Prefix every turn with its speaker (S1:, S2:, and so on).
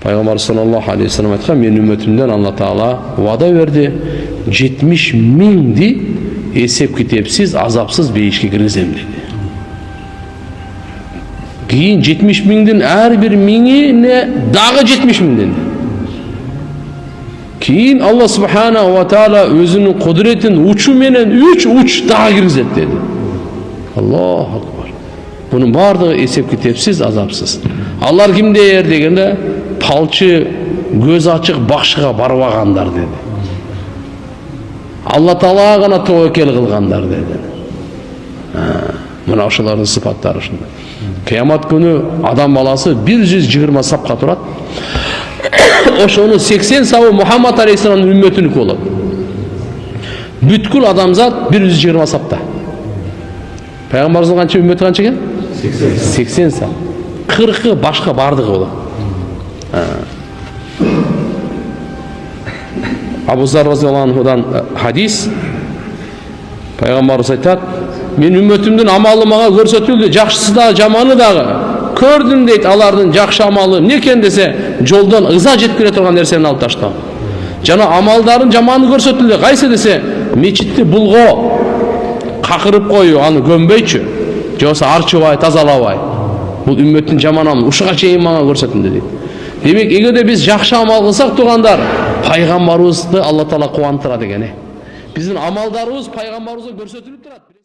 S1: Пайгамбар саллаллаху алейхи вассалам айткан, мен үммөтүмдөн Алла Таала вада берди, 70 миңди эсеп китепсиз, азапсыз бейишке киргизем деди. Кийин 70 миңдин ар бир миңине дагы 70 миңден. Кийин Алла субхана ва таала өзүнүн кудретин учу менен 3 уч дагы киргизет деди. Аллаху акбар. Bunun бардыгы эсеп китепсиз, азапсыз. Алар кимдер дегенде, палчы, көз ачык бакшыга барбагандар деди. Алла Таалага гана тобокел кылгандар деди. Мына ошолордун сыпаттары ушундай. Кыямат күнү адам баласы 120 сапка турат. Ошонун 80 сабы Мухаммад алейхиссаламдын үммөтүнүкү болот. Бүткүл адамзат 120 сапта. Пайгамбарыбыздын канча үммөтү канча экен? 80 сап. 40 башка бардыгы болот. Абу Зар разияллаху анхудан хадис. Пайгамбарыбыз айтат, мен үммөтүмдүн амалы мага көрсөтүлдү, жакшысы дагы, жаманы дагы. Көрдүм дейт, алардын жакшы амалы эмне экен десе, жолдон ыза жетип келе турган нерсени алып таштоо. Жана амалдарын жаманы көрсөтүлдү. Кайсы десе, мечитти булго, какырып коюу, аны көмбөйчү, же болбосо арчыбай, тазалабай. Бул үммөттүн жаман амалы ушуга чейин мага көрсөтүлдү дейт. Демек, эгерде биз жакшы амал кылсак тугандар, пайгамбарыбызды Алла Таала кубандырат экен. Биздин амалдарыбыз пайгамбарыбызга көрсөтүлүп турат.